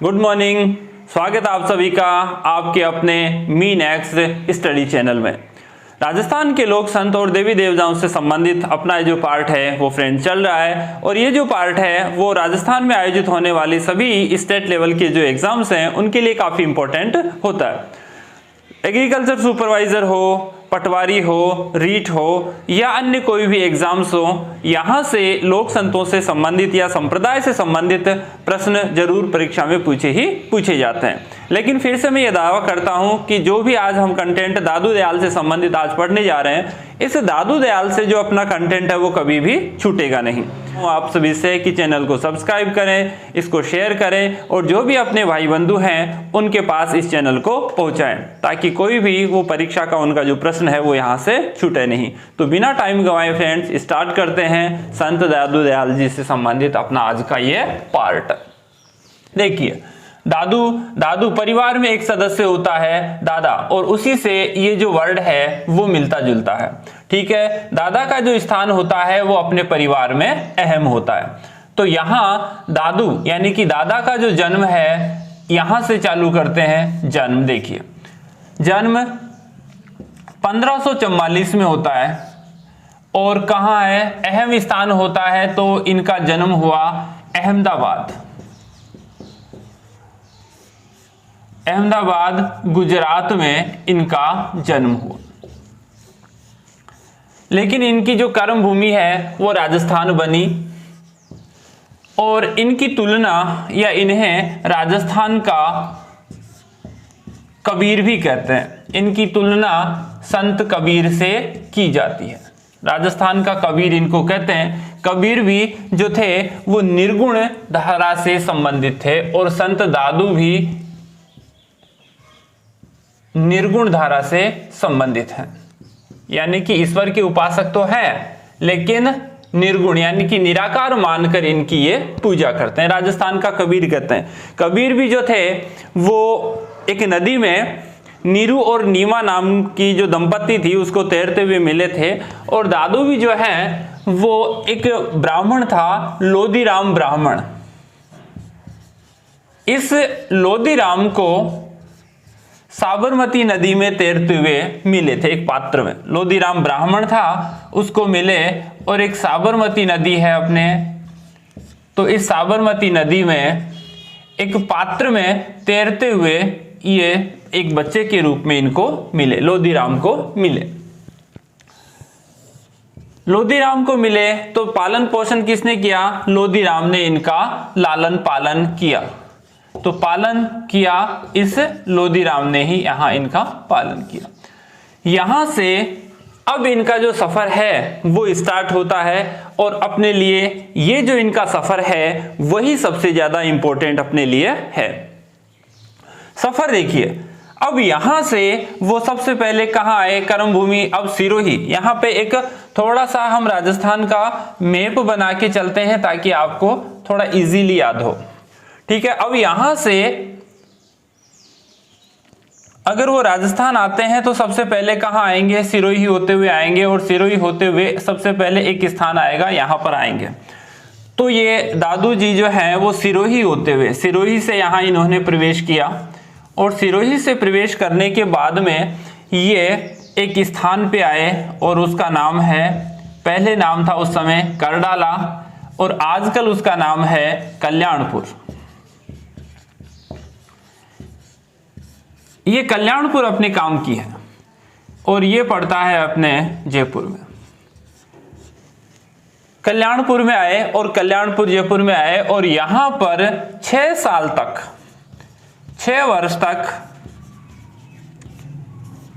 Good morning. स्वागत है आप सभी का आपके अपने मीनएक्स स्टडी चैनल में। राजस्थान के लोक संत और देवी देवताओं से संबंधित अपना जो पार्ट है वो फ्रेंड चल रहा है और ये जो पार्ट है वो राजस्थान में आयोजित होने वाली सभी स्टेट लेवल के जो एग्जाम्स हैं उनके लिए काफ़ी इंपॉर्टेंट होता है। एग्रीकल्चर सुपरवाइजर हो, पटवारी हो, रीट हो या अन्य कोई भी एग्जाम्स हो, यहाँ से लोक संतों से संबंधित या संप्रदाय से संबंधित प्रश्न जरूर परीक्षा में पूछे जाते हैं। लेकिन फिर से मैं ये दावा करता हूँ कि जो भी आज हम कंटेंट दादू दयाल से संबंधित आज पढ़ने जा रहे हैं, इस दादू दयाल से जो अपना कंटेंट है वो कभी भी छूटेगा नहीं। आप सभी से कि चैनल को सब्सक्राइब करें, इसको शेयर करें और जो भी अपने भाई बंधु हैं उनके पास इस चैनल को पहुंचाएं ताकि कोई भी वो परीक्षा का उनका जो प्रश्न है वो यहाँ से छूटे नहीं। तो बिना टाइम गंवाए फ्रेंड्स स्टार्ट करते हैं संत दादू दयाल जी से संबंधित अपना आज का ये पार्ट। देखिए, दादू परिवार में एक सदस्य होता है दादा, और उसी से ये जो वर्ड है वो मिलता जुलता है। ठीक है, दादा का जो स्थान होता है वो अपने परिवार में अहम होता है। तो यहाँ दादू यानी कि दादा का जो जन्म है, यहां से चालू करते हैं जन्म। देखिए, जन्म 1544 में होता है और कहाँ है, अहम स्थान होता है। तो इनका जन्म हुआ अहमदाबाद गुजरात में इनका जन्म हुआ। लेकिन इनकी जो कर्म भूमि है वो राजस्थान बनी और इनकी तुलना या इन्हें राजस्थान का कबीर भी कहते हैं। इनकी तुलना संत कबीर से की जाती है। राजस्थान का कबीर इनको कहते हैं। कबीर भी जो थे वो निर्गुण धारा से संबंधित थे और संत दादू भी निर्गुण धारा से संबंधित हैं। यानी कि ईश्वर के उपासक तो हैं लेकिन निर्गुण यानी कि निराकार मानकर इनकी ये पूजा करते हैं। राजस्थान का कबीर कहते हैं। कबीर भी जो थे वो एक नदी में नीरू और नीमा नाम की जो दंपत्ति थी उसको तैरते हुए मिले थे। और दादू भी जो है वो एक ब्राह्मण था, लोदीराम ब्राह्मण। इस लोदीराम को साबरमती नदी में तैरते हुए मिले थे एक पात्र में। लोदीराम ब्राह्मण था, उसको मिले और एक साबरमती नदी है अपने, तो इस साबरमती नदी में एक पात्र में तैरते हुए ये एक बच्चे के रूप में इनको मिले, लोदीराम को मिले। लोदीराम को मिले तो पालन पोषण किसने किया? लोदीराम ने इनका लालन पालन किया। तो पालन किया इस लोदीराम ने ही यहाँ इनका पालन किया। यहां से अब इनका जो सफर है वो स्टार्ट होता है और अपने लिए ये जो इनका सफर है वही सबसे ज्यादा इंपॉर्टेंट अपने लिए है। सफर देखिए, अब यहां से वो सबसे पहले कहाँ आए? कर्म भूमि अब सिरोही। यहाँ पे एक थोड़ा सा हम राजस्थान का मैप बना के चलते हैं ताकि आपको थोड़ा इजीली याद हो। ठीक है, अब यहां से अगर वो राजस्थान आते हैं तो सबसे पहले कहां आएंगे? सिरोही होते हुए आएंगे और सिरोही होते हुए सबसे पहले एक स्थान आएगा, यहां पर आएंगे। तो ये दादू जी जो हैं वो सिरोही होते हुए, सिरोही से यहां इन्होंने प्रवेश किया और सिरोही से प्रवेश करने के बाद में ये एक स्थान पे आए और उसका नाम है, पहले नाम था उस समय करडाला और आजकल उसका नाम है कल्याणपुर। ये कल्याणपुर अपने काम की है और ये पड़ता है अपने जयपुर में। कल्याणपुर में आए और कल्याणपुर जयपुर में आए और यहां पर 6 साल तक, 6 वर्ष तक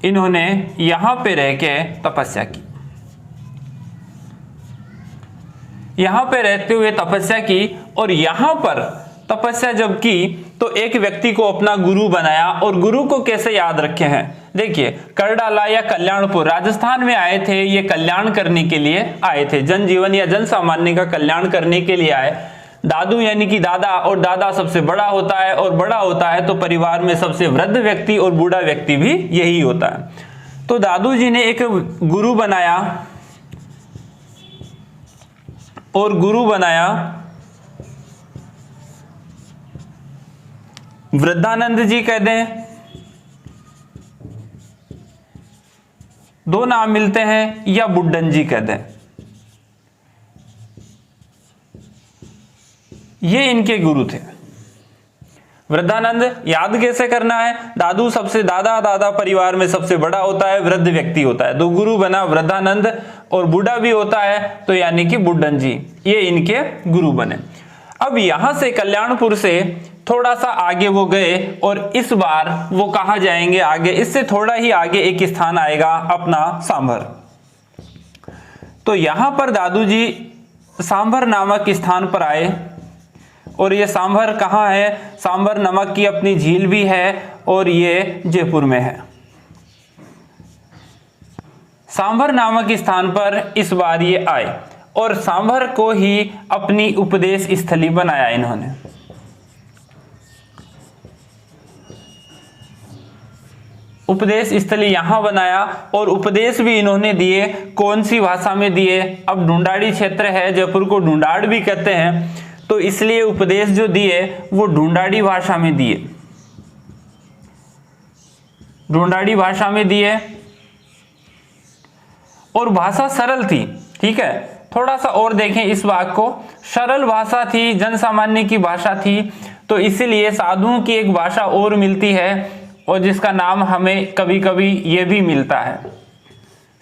इन्होंने यहां पे रह के तपस्या की। यहां पे रहते हुए तपस्या की और यहां पर तपस्या जब की तो एक व्यक्ति को अपना गुरु बनाया। और गुरु को कैसे याद रखे हैं? देखिए, करडाला या कल्याणपुर राजस्थान में आए थे, ये कल्याण करने के लिए आए थे, जनजीवन या जन सामान्य का कल्याण करने के लिए आए। दादू यानी कि दादा, और दादा सबसे बड़ा होता है और बड़ा होता है तो परिवार में सबसे वृद्ध व्यक्ति और बूढ़ा व्यक्ति भी यही होता है। तो दादू जी ने एक गुरु बनाया और गुरु बनाया वृद्धानंद जी कह दें, दो नाम मिलते हैं, या बुड्ढन जी कह दें। ये इनके गुरु थे। वृद्धानंद याद कैसे करना है, दादू सबसे दादा परिवार में सबसे बड़ा होता है, वृद्ध व्यक्ति होता है, तो गुरु बना वृद्धानंद, और बूढ़ा भी होता है तो यानी कि बुड्ढन जी, ये इनके गुरु बने। अब यहां से कल्याणपुर से थोड़ा सा आगे वो गए और इस बार वो कहां जाएंगे आगे, इससे थोड़ा ही आगे एक स्थान आएगा अपना सांभर। तो यहां पर दादू जी सांभर नामक स्थान पर आए, और ये सांभर कहाँ है, सांभर नमक की अपनी झील भी है और ये जयपुर में है। सांभर नामक स्थान पर इस बार ये आए और सांभर को ही अपनी उपदेश स्थली बनाया इन्होंने। उपदेश स्थली यहां बनाया और उपदेश भी इन्होंने दिए, कौन सी भाषा में दिए, अब ढूंढाड़ी क्षेत्र है, जयपुर को ढूंढाड़ भी कहते हैं, तो इसलिए उपदेश जो दिए वो ढूंढाड़ी भाषा में दिए, ढूंढाड़ी भाषा में दिए, और भाषा सरल थी। ठीक है, थोड़ा सा और देखें इस वाक्य को, सरल भाषा थी, जन सामान्य की भाषा थी, तो इसीलिए साधुओं की एक भाषा और मिलती है, और जिसका नाम हमें कभी कभी ये भी मिलता है,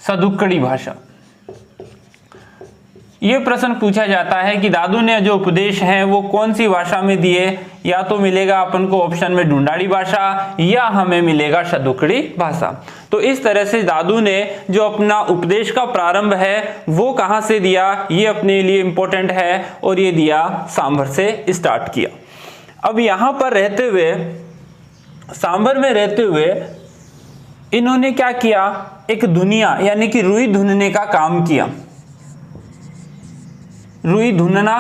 सदुक्कड़ी भाषा। ये प्रश्न पूछा जाता है कि दादू ने जो उपदेश हैं वो कौन सी भाषा में दिए, या तो मिलेगा अपन को ऑप्शन में ढूंढाड़ी भाषा, या हमें मिलेगा सदुक्कड़ी भाषा। तो इस तरह से दादू ने जो अपना उपदेश का प्रारंभ है वो कहां से दिया, ये अपने लिए इंपॉर्टेंट है, और ये दिया सांभर से स्टार्ट किया। अब यहां पर रहते हुए, सांभर में रहते हुए इन्होंने क्या किया, एक दुनिया यानी कि रुई धुनने का काम किया। रुई धुनना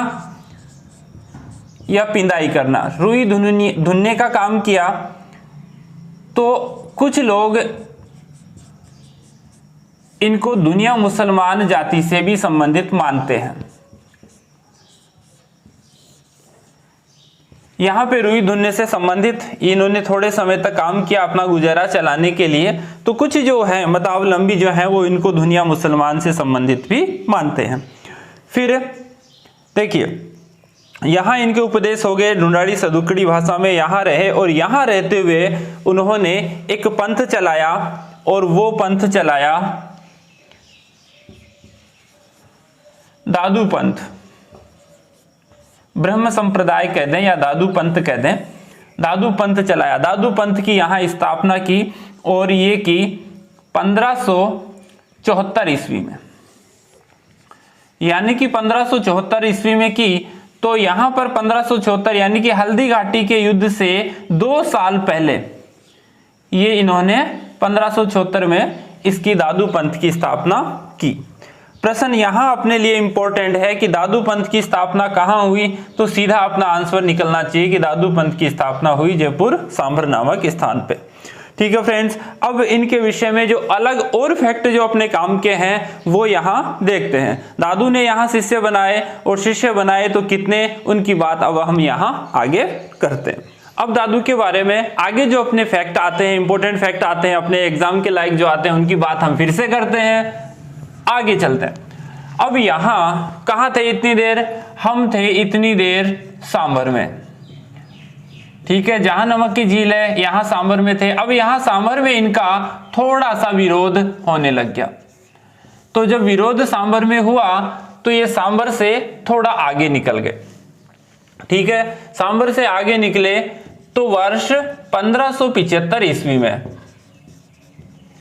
या पिंदाई करना, रुई धुनने का काम किया। तो कुछ लोग इनको दुनिया मुसलमान जाति से भी संबंधित मानते हैं। यहाँ पे रुई धुनने से संबंधित इन्होंने थोड़े समय तक काम किया अपना गुजारा चलाने के लिए। तो कुछ जो है मतावलंबी जो है वो इनको दुनिया मुसलमान से संबंधित भी मानते हैं। फिर देखिए, यहाँ इनके उपदेश हो गए ढूंढाड़ी सदुक्कड़ी भाषा में, यहाँ रहे, और यहाँ रहते हुए उन्होंने एक पंथ चलाया, और वो पंथ चलाया दादू पंथ, ब्रह्म संप्रदाय कह दें या दादू पंथ कह दें। दादू पंथ चलाया, दादू पंथ की यहाँ स्थापना की, और ये की 1574 ईस्वी में, यानी कि 1574 ईस्वी में की। तो यहां पर 1574 यानी कि हल्दी घाटी के युद्ध से 2 साल पहले ये इन्होंने 1574 में इसकी दादू पंथ की स्थापना की। प्रश्न यहां अपने लिए इंपॉर्टेंट है कि दादू पंथ की स्थापना कहां हुई, तो सीधा अपना आंसर निकलना चाहिए कि दादू पंथ की स्थापना हुई जयपुर सांभर नामक स्थान पे। ठीक है फ्रेंड्स, अब इनके विषय में जो अलग और फैक्ट जो अपने काम के हैं वो यहाँ देखते हैं। दादू ने यहाँ शिष्य बनाए, और शिष्य बनाए तो कितने, उनकी बात अब हम यहाँ आगे करते हैं। अब दादू के बारे में आगे जो अपने फैक्ट आते हैं, इंपॉर्टेंट फैक्ट आते हैं, अपने एग्जाम के लायक जो आते हैं, उनकी बात हम फिर से करते हैं। आगे चलते हैं। अब यहाँ कहाँ थे इतनी देर, हम थे इतनी देर सांभर में। ठीक है, जहां नमक की झील है यहां सांभर में थे। अब यहां सांभर में इनका थोड़ा सा विरोध होने लग गया। तो जब विरोध सांभर में हुआ तो ये सांभर से थोड़ा आगे निकल गए। ठीक है, सांभर से आगे निकले तो वर्ष 1575 ईस्वी में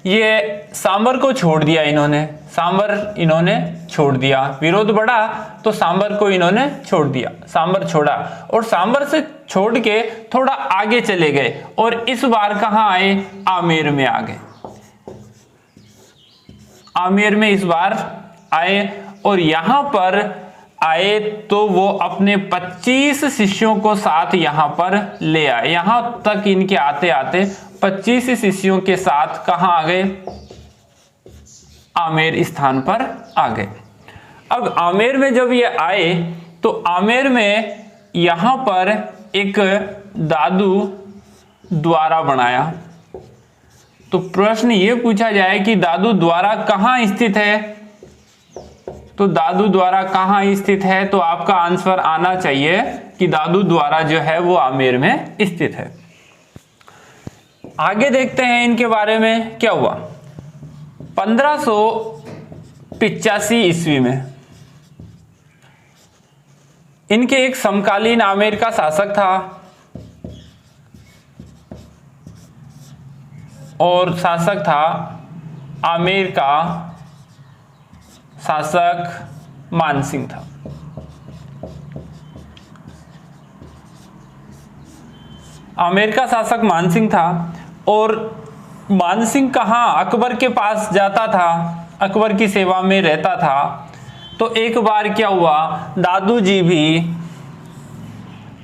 ये सांभर को छोड़ दिया इन्होंने। सांभर इन्होंने छोड़ दिया, विरोध बढ़ा तो सांभर को इन्होंने छोड़ दिया, सांभर छोड़ा, और सांभर से छोड़ के थोड़ा आगे चले गए, और इस बार कहां आए, आमेर में आ गए। आमेर में इस बार आए, और यहां पर आए तो वो अपने 25 शिष्यों को साथ यहां पर ले आए। यहां तक इनके आते आते 25 शिष्यों के साथ कहां आ गए, आमेर स्थान पर आ गए। अब आमेर में जब ये आए तो आमेर में यहां पर एक दादू द्वारा बनाया। तो प्रश्न ये पूछा जाए कि दादू द्वारा कहाँ स्थित है, तो दादू द्वारा कहाँ स्थित है, तो आपका आंसर आना चाहिए कि दादू द्वारा जो है वो आमेर में स्थित है। आगे देखते हैं इनके बारे में क्या हुआ। 1585 ईस्वी में इनके एक समकालीन आमेर का शासक था और शासक था आमेर का शासक मानसिंह था। आमेर का शासक मानसिंह था और मानसिंह कहाँ अकबर के पास जाता था, अकबर की सेवा में रहता था। तो एक बार क्या हुआ, दादू जी भी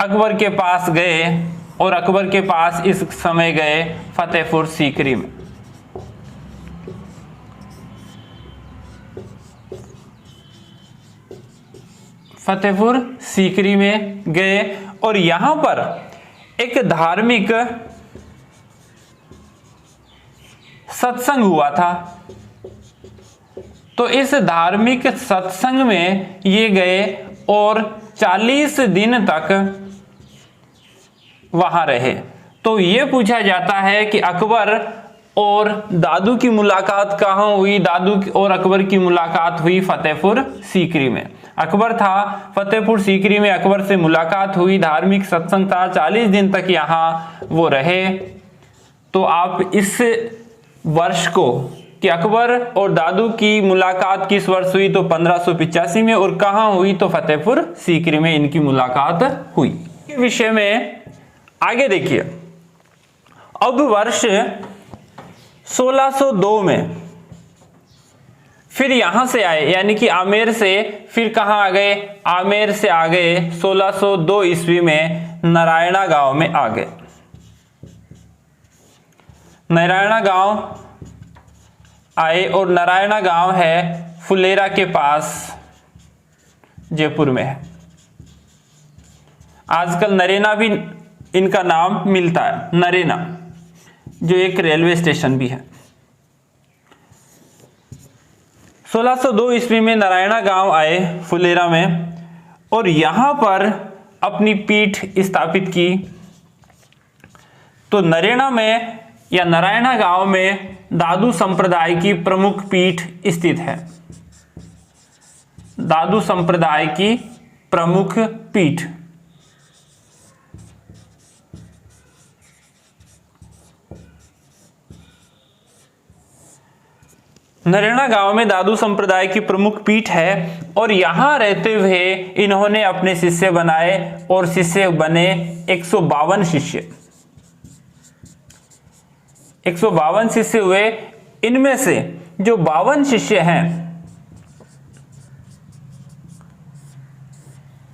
अकबर के पास गए और अकबर के पास इस समय गए फतेहपुर सीकरी में। फतेहपुर सीकरी में गए और यहां पर एक धार्मिक सत्संग हुआ था। तो इस धार्मिक सत्संग में ये गए और 40 दिन तक वहां रहे। तो ये पूछा जाता है कि अकबर और दादू की मुलाकात कहाँ हुई। दादू और अकबर की मुलाकात हुई फतेहपुर सीकरी में। अकबर था, फतेहपुर सीकरी में अकबर से मुलाकात हुई, धार्मिक सत्संग था, 40 दिन तक यहाँ वो रहे। तो आप इस वर्ष को कि अकबर और दादू की मुलाकात किस वर्ष हुई, तो 1585 में, और कहाँ हुई, तो फतेहपुर सीकरी में इनकी मुलाकात हुई। इस विषय में आगे देखिए। अब वर्ष 1602 में फिर यहां से आए, यानी कि आमेर से फिर कहां आ गए, आमेर से आ गए 1602 ईस्वी में नारायणा गांव में आ गए। नारायणा गांव आए और नारायणा गांव है फुलेरा के पास, जयपुर में है। आजकल नरेना भी इनका नाम मिलता है, नरेना, जो एक रेलवे स्टेशन भी है। 1602 ईस्वी में नारायणा गांव आए फुलेरा में और यहां पर अपनी पीठ स्थापित की। तो नरेना में या नारायणा गांव में दादू संप्रदाय की प्रमुख पीठ स्थित है। दादू संप्रदाय की प्रमुख पीठ। नरेना गांव में दादू संप्रदाय की प्रमुख पीठ है और यहां रहते हुए इन्होंने अपने शिष्य बनाए और शिष्य बने 152 शिष्य। 152 शिष्य हुए। इनमें से जो 52 शिष्य हैं,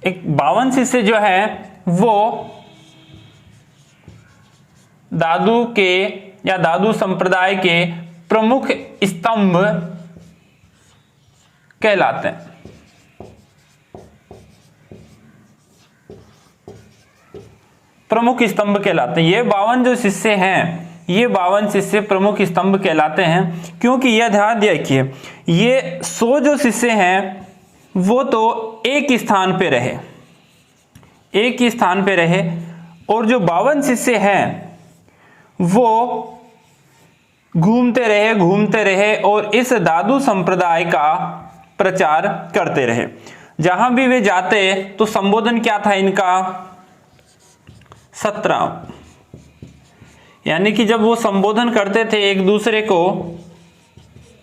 52 शिष्य जो हैं वो दादू के या दादू संप्रदाय के प्रमुख स्तंभ कहलाते हैं। प्रमुख स्तंभ कहलाते हैं। ये 52 जो शिष्य हैं, ये 52 शिष्य प्रमुख स्तंभ कहलाते हैं, क्योंकि यह ध्यान रखिए, ये 100 जो शिष्य हैं वो तो एक स्थान पे रहे, एक ही स्थान पे रहे, और जो 52 शिष्य हैं वो घूमते रहे और इस दादू संप्रदाय का प्रचार करते रहे। जहां भी वे जाते तो संबोधन क्या था इनका, सतराम। यानी कि जब वो संबोधन करते थे एक दूसरे को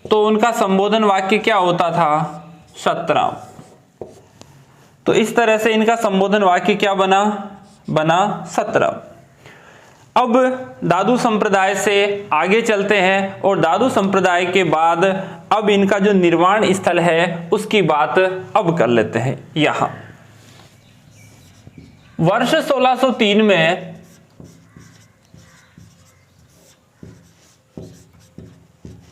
तो उनका संबोधन वाक्य क्या होता था, सतराम। तो इस तरह से इनका संबोधन वाक्य क्या बना सतराम। अब दादू संप्रदाय से आगे चलते हैं और दादू संप्रदाय के बाद अब इनका जो निर्वाण स्थल है उसकी बात अब कर लेते हैं। यहां वर्ष 1603 में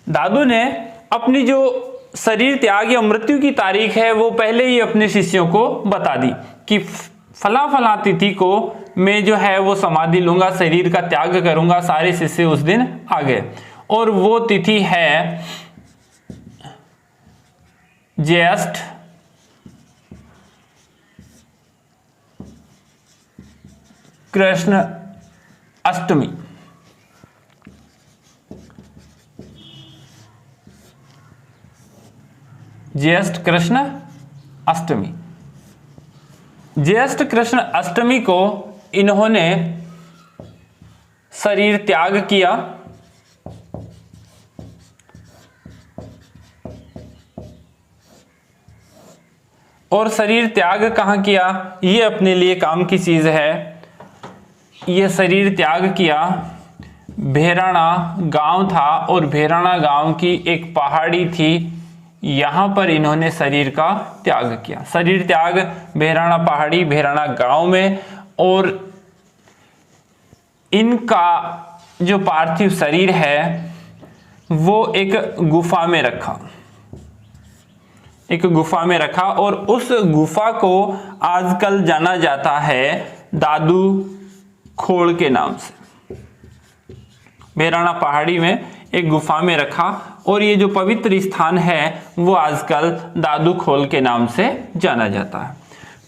दादू ने अपनी जो शरीर त्याग या मृत्यु की तारीख है वो पहले ही अपने शिष्यों को बता दी कि फला तिथि को में जो है वो समाधि लूंगा, शरीर का त्याग करूंगा। सारे शिष्य उस दिन आ गए और वो तिथि है ज्येष्ठ कृष्ण अष्टमी। ज्येष्ठ कृष्ण अष्टमी। ज्येष्ठ कृष्ण अष्टमी को इन्होंने शरीर त्याग किया और शरीर त्याग कहाँ किया, ये अपने लिए काम की चीज है। ये शरीर त्याग किया, भेराणा गांव था और भेराणा गांव की एक पहाड़ी थी, यहां पर इन्होंने शरीर का त्याग किया। शरीर त्याग भेराणा पहाड़ी, भेराणा गांव में। और इनका जो पार्थिव शरीर है वो एक गुफा में रखा, एक गुफा में रखा और उस गुफा को आजकल जाना जाता है दादू खोड़ के नाम से। भेराणा पहाड़ी में एक गुफा में रखा और ये जो पवित्र स्थान है वो आजकल दादू खोल के नाम से जाना जाता है।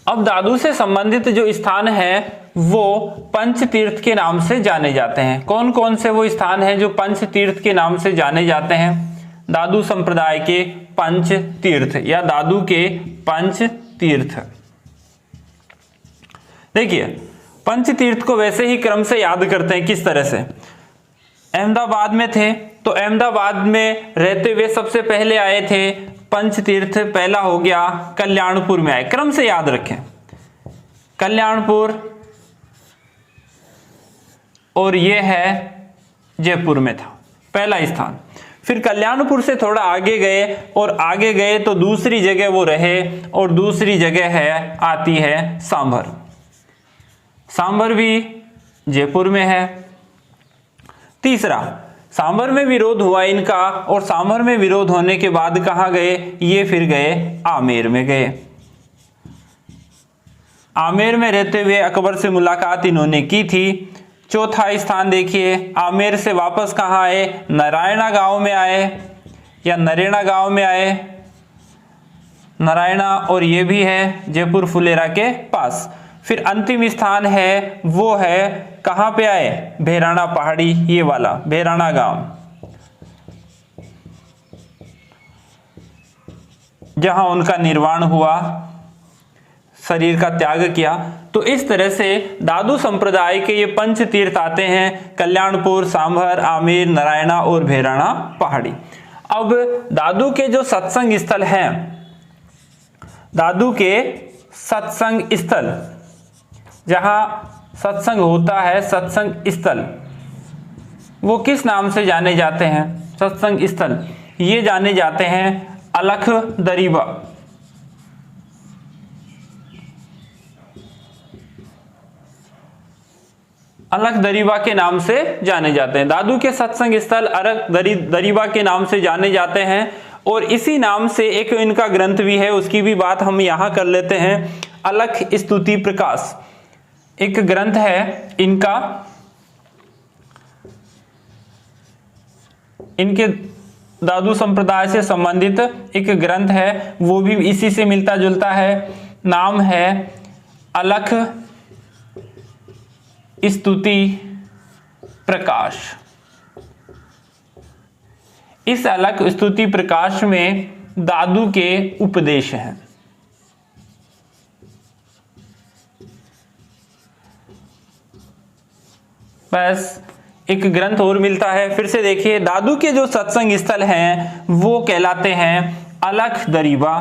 अब दादू से संबंधित जो स्थान है वो पंच तीर्थ के नाम से जाने जाते हैं। कौन कौन से वो स्थान हैं जो पंच तीर्थ के नाम से जाने जाते हैं? दादू संप्रदाय के पंच तीर्थ या दादू के पंच तीर्थ। देखिए, पंच तीर्थ को वैसे ही क्रम से याद करते हैं। किस तरह से? अहमदाबाद में थे तो अहमदाबाद में रहते हुए सबसे पहले आए थे पंच तीर्थ। पहला हो गया कल्याणपुर में आए, क्रम से याद रखें। कल्याणपुर और ये है जयपुर में था पहला स्थान। फिर कल्याणपुर से थोड़ा आगे गए और आगे गए तो दूसरी जगह वो रहे और दूसरी जगह है आती है सांभर। सांभर भी जयपुर में है। तीसरा, सांभर में विरोध हुआ इनका और सांभर में विरोध होने के बाद कहां गए? ये फिर गए आमेर में गए। आमेर में रहते हुए अकबर से मुलाकात इन्होंने की थी। चौथा स्थान देखिए, आमेर से वापस कहाँ आए? नारायणा गांव में आए या नरेना गांव में आए। नारायणा और ये भी है जयपुर फुलेरा के पास। फिर अंतिम स्थान है वो है कहाँ पे आए? भेराणा पहाड़ी, ये वाला भेराणा गांव, जहां उनका निर्वाण हुआ, शरीर का त्याग किया। तो इस तरह से दादू संप्रदाय के ये पंच तीर्थ आते हैं, कल्याणपुर, सांभर, आमेर, नारायणा और भेराणा पहाड़ी। अब दादू के जो सत्संग स्थल हैं, दादू के सत्संग स्थल, जहां सत्संग होता है, सत्संग स्थल, वो किस नाम से जाने जाते हैं? सत्संग स्थल ये जाने जाते हैं अलख दरीबा। अलख दरीबा के नाम से जाने जाते हैं। दादू के सत्संग स्थल अलख दरीबा के नाम से जाने जाते हैं और इसी नाम से एक इनका ग्रंथ भी है, उसकी भी बात हम यहां कर लेते हैं। अलख स्तुति प्रकाश एक ग्रंथ है इनका, इनके दादू संप्रदाय से संबंधित एक ग्रंथ है, वो भी इसी से मिलता जुलता है। नाम है अलख स्तुति प्रकाश। इस अलख स्तुति प्रकाश में दादू के उपदेश हैं। बस एक ग्रंथ और मिलता है। फिर से देखिए, दादू के जो सत्संग स्थल हैं वो कहलाते हैं अलख दरीबा,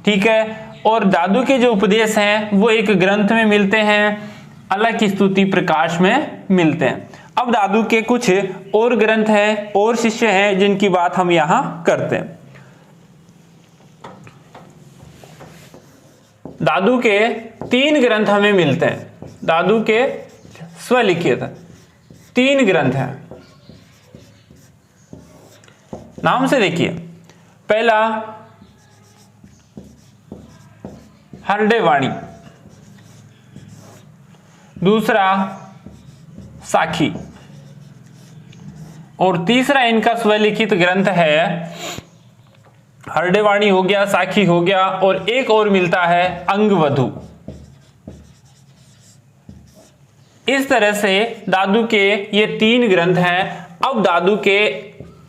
ठीक है। और दादू के जो उपदेश हैं वो एक ग्रंथ में मिलते हैं, अलख स्तुति प्रकाश में मिलते हैं। अब दादू के कुछ और ग्रंथ हैं और शिष्य हैं जिनकी बात हम यहां करते हैं। दादू के 3 ग्रंथ हमें मिलते हैं। दादू के स्वलिखित 3 ग्रंथ हैं। नाम से देखिए, पहला हरडे वाणी, दूसरा साखी, और तीसरा इनका स्वलिखित ग्रंथ है हरडेवाणी हो गया, साखी हो गया, और एक और मिलता है अंगवधु। इस तरह से दादू के ये 3 ग्रंथ हैं। अब दादू के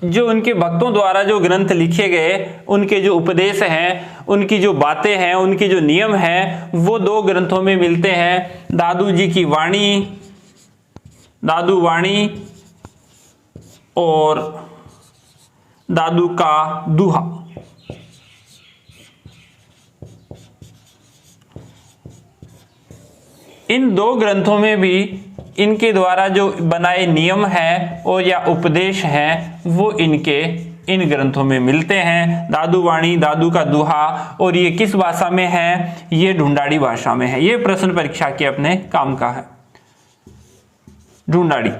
जो उनके भक्तों द्वारा जो ग्रंथ लिखे गए, उनके जो उपदेश हैं, उनकी जो बातें हैं, उनके जो नियम हैं, वो 2 ग्रंथों में मिलते हैं। दादू जी की वाणी, दादू वाणी, और दादू का दूहा। इन 2 ग्रंथों में भी इनके द्वारा जो बनाए नियम हैं और या उपदेश हैं वो इनके इन ग्रंथों में मिलते हैं। दादू वाणी, दादू का दूहा, और ये किस भाषा में है? ये ढूंढाड़ी भाषा में है। ये प्रश्न परीक्षा के अपने काम का है, ढूंढाड़ी।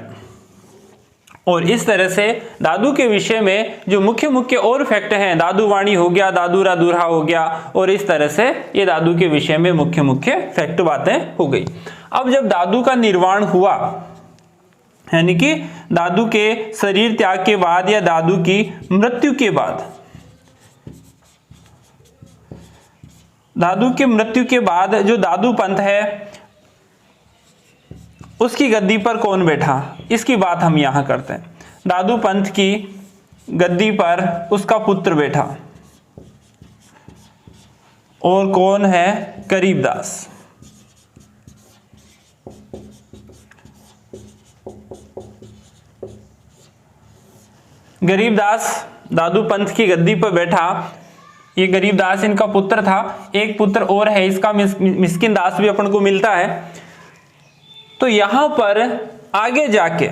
और इस तरह से दादू के विषय में जो मुख्य मुख्य और फैक्ट हैं, दादू वाणी हो गया, दादूरा दूल्हा हो गया, और इस तरह से ये दादू के विषय में मुख्य मुख्य फैक्ट बातें हो गई। अब जब दादू का निर्वाण हुआ, यानी कि दादू के शरीर त्याग के बाद या दादू की मृत्यु के बाद, दादू के मृत्यु के बाद जो दादू पंथ है उसकी गद्दी पर कौन बैठा, इसकी बात हम यहां करते हैं। दादू पंथ की गद्दी पर उसका पुत्र बैठा, और कौन है? गरीबदास। गरीबदास दादू पंथ की गद्दी पर बैठा। ये गरीबदास इनका पुत्र था। एक पुत्र और है इसका, मिस्किन दास भी अपन को मिलता है। तो यहां पर आगे जाके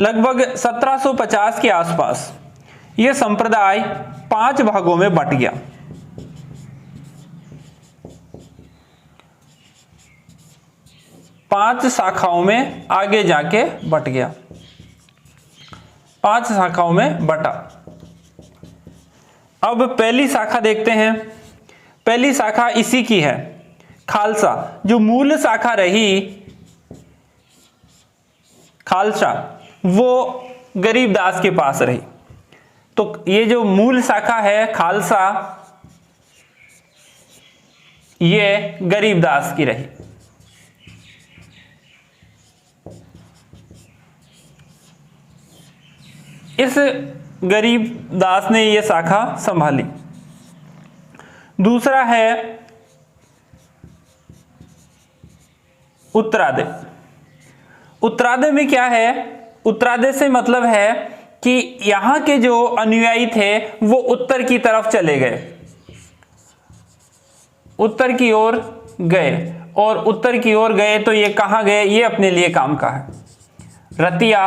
लगभग 1750 के आसपास यह संप्रदाय 5 भागों में बंट गया। 5 शाखाओं में आगे जाके बंट गया, 5 शाखाओं में बंटा। अब पहली शाखा देखते हैं। पहली शाखा इसी की है, खालसा। जो मूल शाखा रही खालसा, वो गरीबदास के पास रही। तो ये जो मूल शाखा है खालसा, ये गरीबदास की रही। इस गरीबदास ने ये शाखा संभाली। दूसरा है उत्तरादय। उत्तरादय में क्या है? उत्तरादय से मतलब है कि यहां के जो अनुयायी थे वो उत्तर की तरफ चले गए, उत्तर की ओर गए। और उत्तर की ओर गए तो ये कहां गए? ये अपने लिए काम का है। रतिया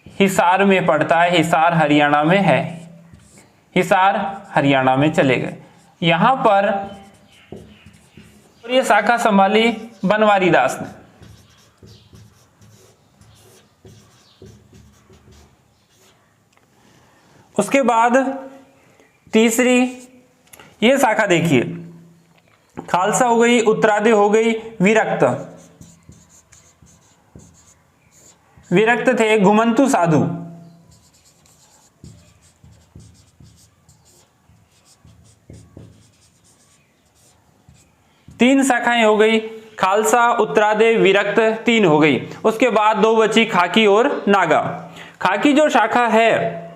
हिसार में पड़ता है, हिसार हरियाणा में है, हिसार हरियाणा में चले गए। यहां पर ये शाखा संभाली बनवारी दास ने। उसके बाद तीसरी ये शाखा देखिए, खालसा हो गई, उत्तरादय हो गई, विरक्त। विरक्त थे घुमंतु साधु। तीन शाखाएं हो गई, खालसा, उत्तरादय, विरक्त, 3 हो गई। उसके बाद 2 बची, खाकी और नागा। खाकी जो शाखा है,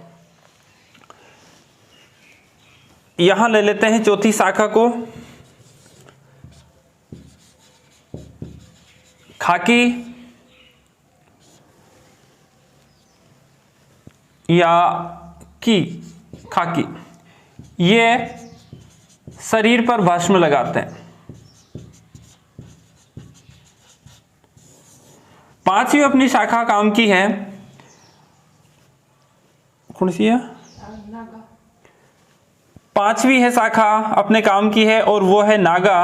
यहां ले लेते हैं चौथी शाखा को। खाकी या की खाकी, ये शरीर पर भस्म लगाते हैं। 5वीं अपनी शाखा काम की है, कौन सी है? 5वीं है शाखा अपने काम की है, और वो है नागा।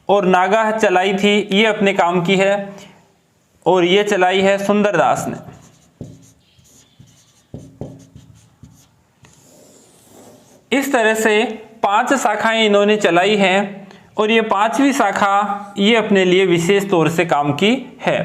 और नागा चलाई थी, ये अपने काम की है, और ये चलाई है सुंदरदास ने। इस तरह से 5 शाखाएं इन्होंने चलाई हैं। और ये पांचवी शाखा ये अपने लिए विशेष तौर से काम की है।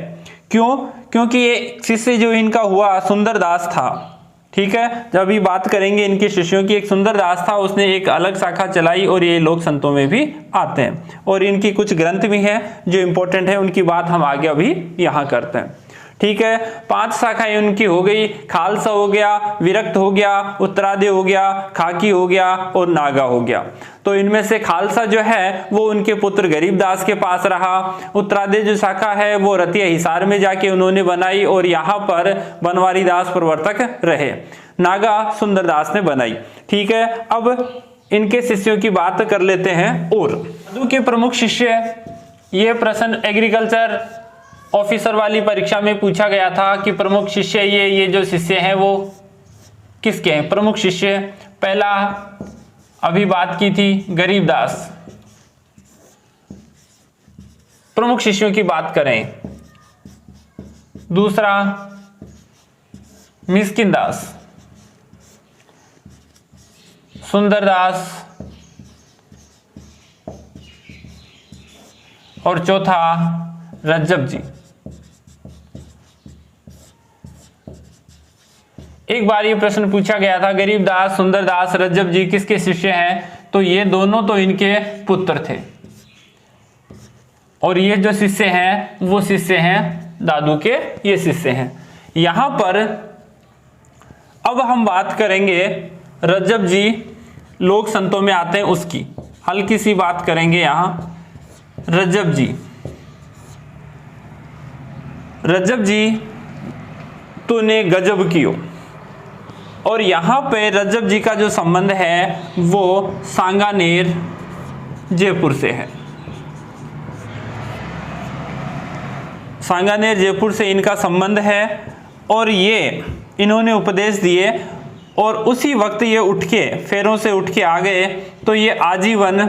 क्यों? क्योंकि ये शिष्य जो इनका हुआ सुंदरदास था, ठीक है। जब अभी बात करेंगे इनके शिष्यों की, एक सुंदरदास था, उसने एक अलग शाखा चलाई और ये लोक संतों में भी आते हैं और इनकी कुछ ग्रंथ भी हैं जो इंपॉर्टेंट है, उनकी बात हम आगे अभी यहाँ करते हैं, ठीक है। 5 शाखाएं उनकी हो गई, खालसा हो गया, विरक्त हो गया, उत्तरादय हो गया, खाकी हो गया और नागा हो गया। तो इनमें से खालसा जो है वो उनके पुत्र गरीबदास के पास रहा। उत्तरादय जो शाखा है वो रतिया हिसार में जाके उन्होंने बनाई और यहाँ पर बनवारी दास प्रवर्तक रहे। नागा सुंदरदास ने बनाई, ठीक है। अब इनके शिष्यों की बात कर लेते हैं। और साधु के प्रमुख शिष्य, ये प्रश्न एग्रीकल्चर ऑफिसर वाली परीक्षा में पूछा गया था कि प्रमुख शिष्य ये जो शिष्य हैं वो किसके हैं। प्रमुख शिष्य पहला अभी बात की थी गरीबदास, प्रमुख शिष्यों की बात करें। दूसरा मिस्किनदास, सुंदरदास और चौथा रज्जब जी। एक बार ये प्रश्न पूछा गया था गरीबदास, सुंदरदास, रज्जब जी किसके शिष्य हैं, तो ये दोनों तो इनके पुत्र थे और ये जो शिष्य हैं वो शिष्य हैं दादू के, ये शिष्य हैं। यहां पर अब हम बात करेंगे रज्जब जी लोक संतों में आते हैं उसकी, हल्की सी बात करेंगे यहां। रज्जब जी तूने गजब कियो, और यहां पे रज्जब जी का जो संबंध है वो सांगानेर जयपुर से है। सांगानेर जयपुर से इनका संबंध है और ये इन्होंने उपदेश दिए और उसी वक्त ये उठ के फेरों से उठ के आ गए, तो ये आजीवन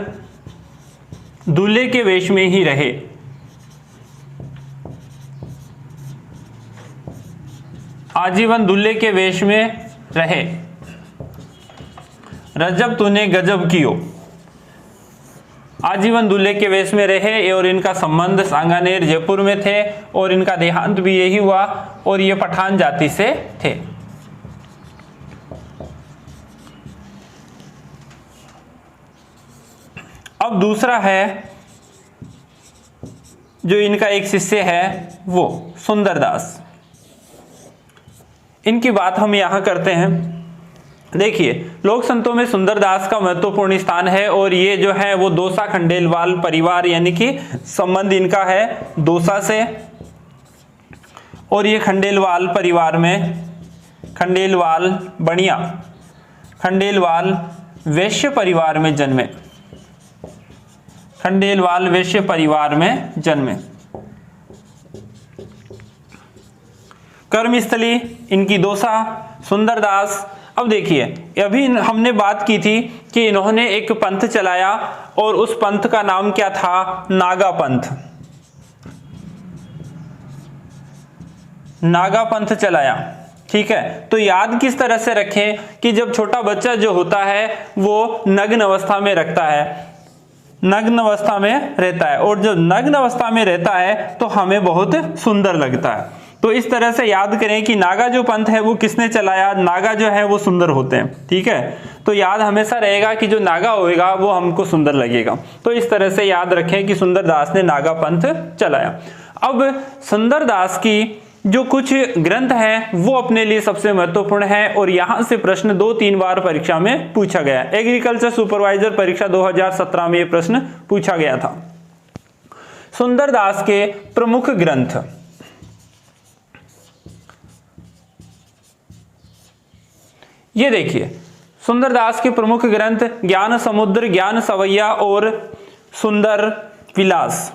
दूल्हे के वेश में ही रहे। आजीवन दूल्हे के वेश में रहे। रज्जब तूने गजब कियो, आजीवन दूल्हे के वेश में रहे और इनका संबंध सांगानेर जयपुर में थे और इनका देहांत भी यही हुआ और ये पठान जाति से थे। अब दूसरा है जो इनका एक शिष्य है वो सुंदरदास, इनकी बात हम यहां करते हैं। देखिए लोक संतों में सुंदरदास का महत्वपूर्ण स्थान है और ये जो है वो दोसा खंडेलवाल परिवार यानी कि संबंध इनका है दोसा से, और ये खंडेलवाल परिवार में खंडेलवाल बनिया खंडेलवाल वैश्य परिवार में जन्मे, खंडेलवाल वैश्य परिवार में जन्मे। कर्मस्थली इनकी दोसा। सुंदरदास, अब देखिए अभी हमने बात की थी कि इन्होंने एक पंथ चलाया और उस पंथ का नाम क्या था, नागा पंथ। नागा पंथ चलाया, ठीक है। तो याद किस तरह से रखें कि जब छोटा बच्चा जो होता है वो नग्न अवस्था में रखता है, नग्न अवस्था में रहता है, और जब नग्न अवस्था में रहता है तो हमें बहुत सुंदर लगता है। तो इस तरह से याद करें कि नागा जो पंथ है वो किसने चलाया, नागा जो है वो सुंदर होते हैं, ठीक है। तो याद हमेशा रहेगा कि जो नागा होएगा वो हमको सुंदर लगेगा। तो इस तरह से याद रखें कि सुंदरदास ने नागा पंथ चलाया। अब सुंदरदास की जो कुछ ग्रंथ हैं वो अपने लिए सबसे महत्वपूर्ण है और यहां से प्रश्न 2-3 बार परीक्षा में पूछा गया। एग्रीकल्चर सुपरवाइजर परीक्षा 2017 में यह प्रश्न पूछा गया था। सुंदरदास के प्रमुख ग्रंथ, ये देखिए सुंदरदास के प्रमुख ग्रंथ ज्ञान समुद्र, ज्ञान सवैया और सुंदर विलास।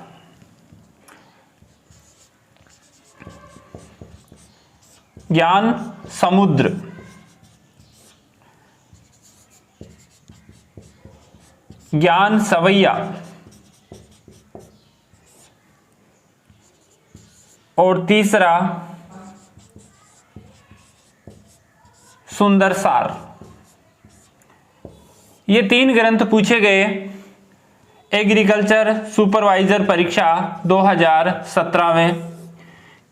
ज्ञान समुद्र, ज्ञान सवैया और तीसरा सुंदर सार। ये 3 ग्रंथ पूछे गए एग्रीकल्चर सुपरवाइजर परीक्षा 2017 में,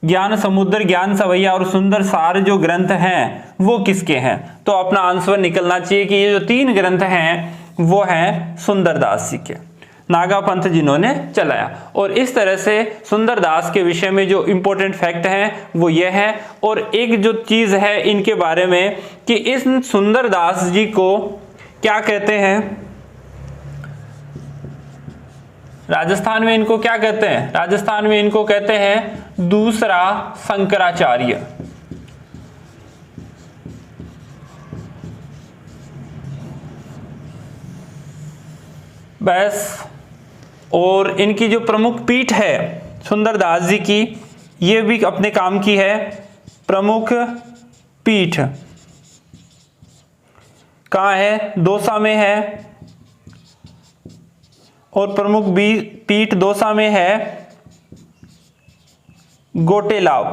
ज्ञान समुद्र, ज्ञान सवैया और सुंदर सार जो ग्रंथ हैं वो किसके हैं? तो अपना आंसर निकलना चाहिए कि ये जो 3 ग्रंथ हैं वो हैं सुंदरदास जी के, नागापंथ जिन्होंने चलाया। और इस तरह से सुंदरदास के विषय में जो इंपॉर्टेंट फैक्ट है वो ये है। और एक जो चीज है इनके बारे में कि इस सुंदरदास जी को क्या कहते हैं, राजस्थान में इनको क्या कहते हैं? राजस्थान में इनको कहते हैं दूसरा शंकराचार्य। बस, और इनकी जो प्रमुख पीठ है सुंदरदास जी की, ये भी अपने काम की है। प्रमुख पीठ कहाँ है? दौसा में है। और प्रमुख पीठ दौसा में है गोटेलाव।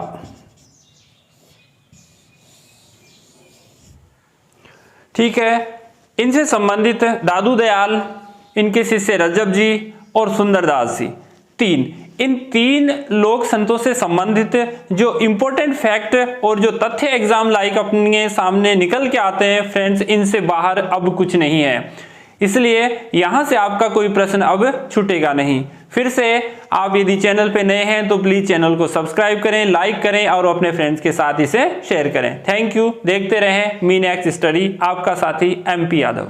ठीक है, इनसे संबंधित दादू दयाल, इनके शिष्य रजब जी और सुंदरदास जी, इन 3 लोक संतों से संबंधित जो इंपॉर्टेंट फैक्ट और जो तथ्य एग्जाम लाइक अपने सामने निकल के आते हैं फ्रेंड्स, इनसे बाहर अब कुछ नहीं है। इसलिए यहां से आपका कोई प्रश्न अब छूटेगा नहीं। फिर से आप यदि चैनल पे नए हैं तो प्लीज चैनल को सब्सक्राइब करें, लाइक करें और अपने फ्रेंड्स के साथ इसे शेयर करें। Thank you. देखते रहें मीन एक्स स्टडी, आपका साथी MP यादव।